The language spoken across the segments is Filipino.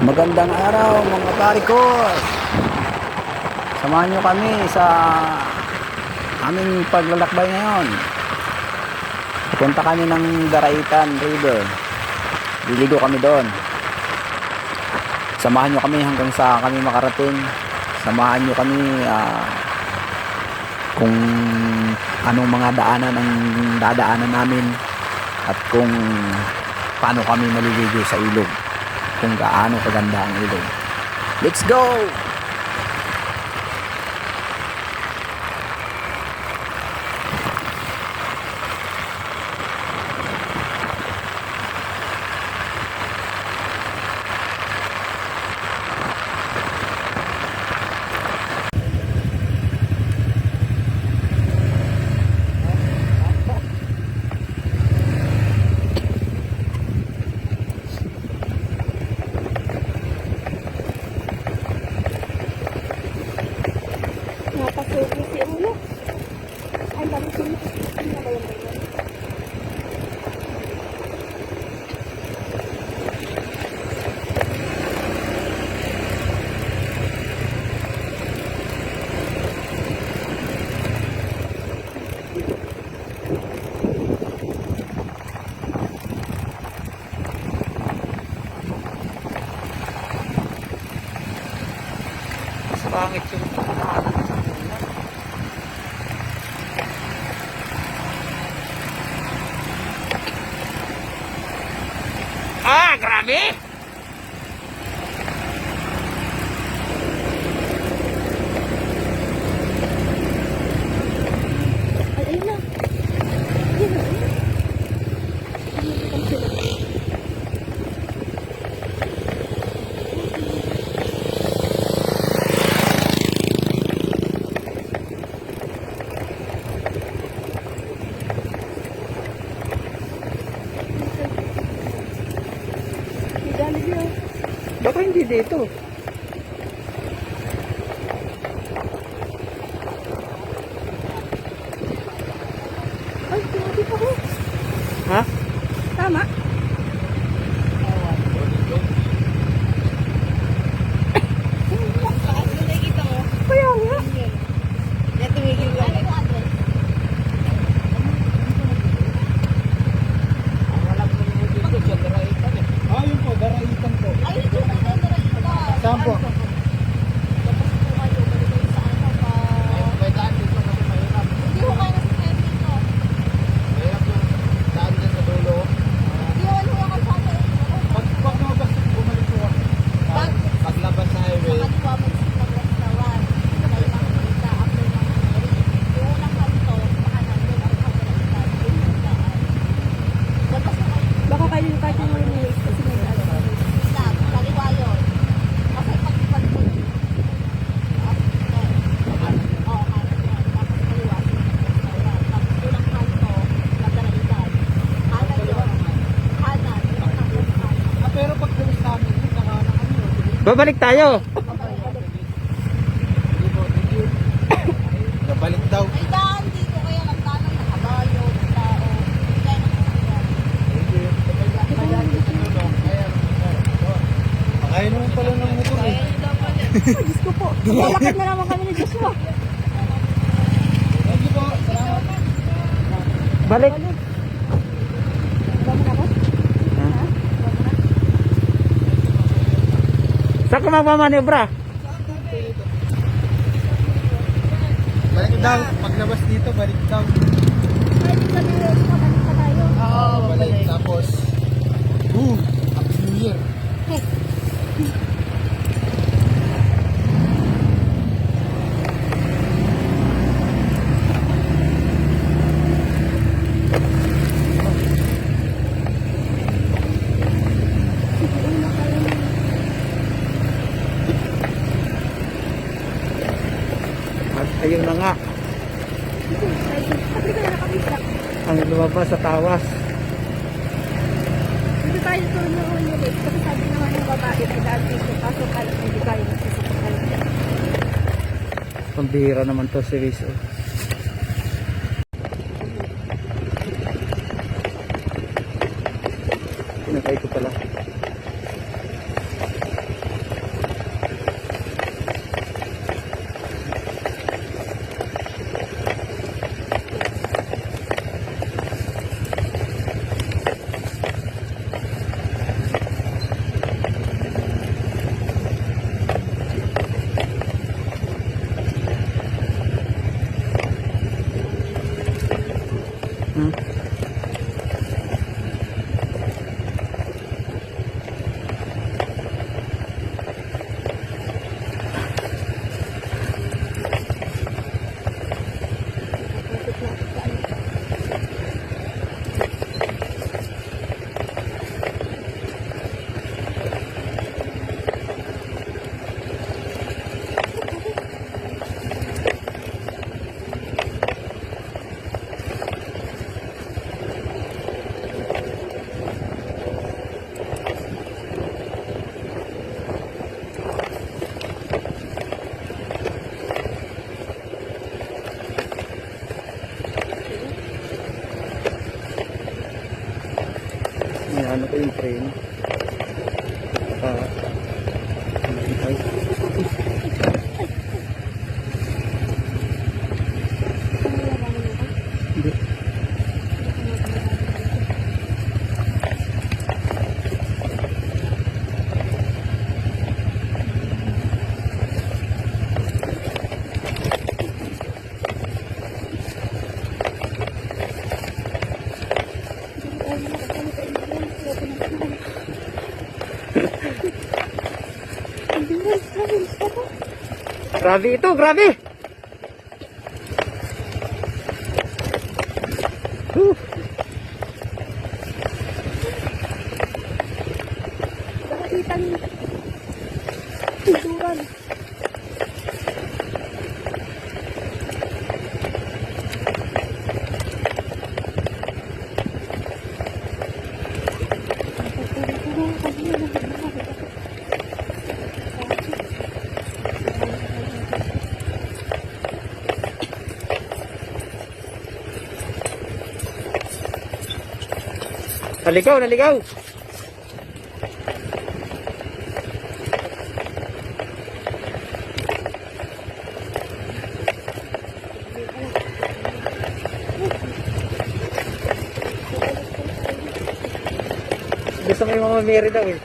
Magandang araw mga pare ko. Samahan nyo kami sa aming paglalakbay ngayon. Pupunta kami ng Daraitan River. Liligo kami doon. Samahan nyo kami hanggang sa kami makarating. Samahan nyo kami kung anong mga daanan ang dadaanan namin at kung paano kami maliligo sa ilog, kung gaano kaganda ang ilog. Let's go! Napasuki si Ulo. Ay, dami sila. Ano ba yun? Mas pangit yung grabe! Ay, ayun na. Ayun na. Ayun sila. Baka hindi dito. Ay, tumapit ako. Ha? Tama. Kaya nga. Ayun po, Daraitan po. Saan po? May daan dito kasi mahirap. Mahirap yung daan dyan sa dulo. Pag lumabas, bumalik po ako. Paglabas sa highway. Baka kayo yung kahit yung renewals kasi may ano. Pero pag dumis namin, babalik tayo. Babalik daw. Kaya naman pala ng motor eh. Ay, Diyos ko po. Lalakad na naman kami ni Joshua. Thank you po. Salamat. Balik. Bama na ako? Ha? Bama na? Saan ka magmamanibra? Balik daw. Paglabas dito, balik daw. Ay, di kami makabalik pa tayo. Oo, balik. Tapos, Happy New Year. At ayun na nga, Pati ka na nakabisa. ang lumabas sa tawas. Dito tayo sa ulit. Kasi sabi naman ng babae ay dahil dito. Kaso kala hindi kayo nagsisipakal. Pambihira naman to si Rizzo. Pinatay ko pala. preno. Ah, ay. Hindi. Grabe ito, grabe! Nakakita ng pinturan. Naligaw, naligaw! Gusto mo yung mga Mary daw eh.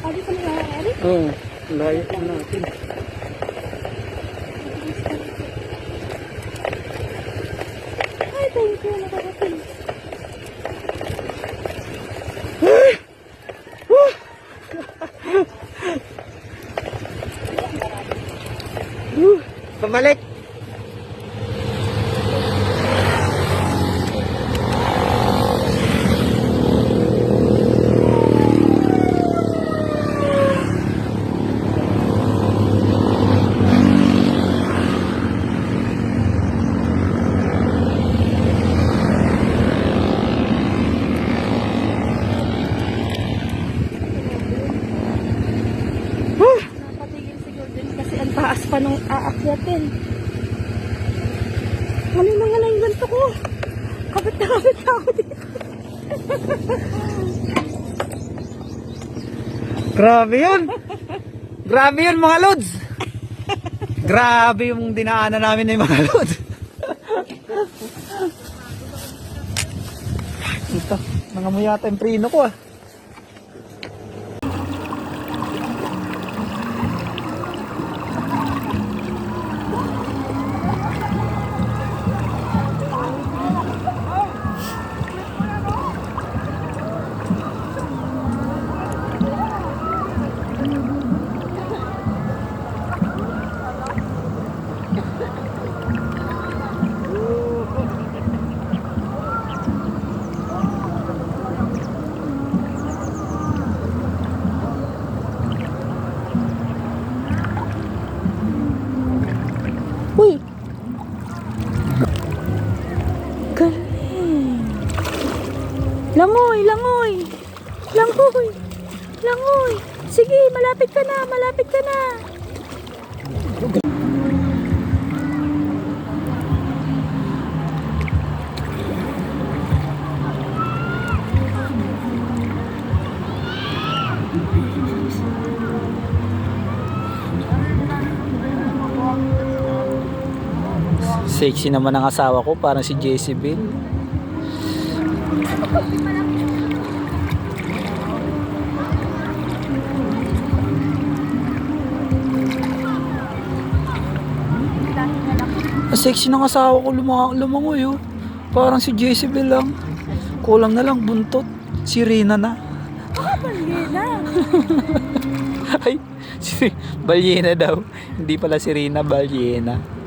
Sabi ko nangyayari. Oo, layo na natin. Ay, thank you. Nakakating. Pabalik! Napatigil si Golden kasi ang taas pa nung aakyatin. Ano na nga lang yung ganito ko? Kapit na ako dito. Grabe yun! Grabe yun mga lods! Grabe yung dinaanan namin ng mga lods! Ito, nangamoy yata yung preno ko ah. Uy! Galing! Langoy! Langoy! Langoy! Langoy! Sige, malapit ka na! Malapit ka na! Sexy naman ang asawa ko, parang si Jezebel. Ang sexy ng asawa ko, lumangoy oh. Parang si Jezebel lang. Kulang na lang buntot. Si Rina na. Balina! Ay, si Balyena daw. Hindi pala si Rina, Balyena.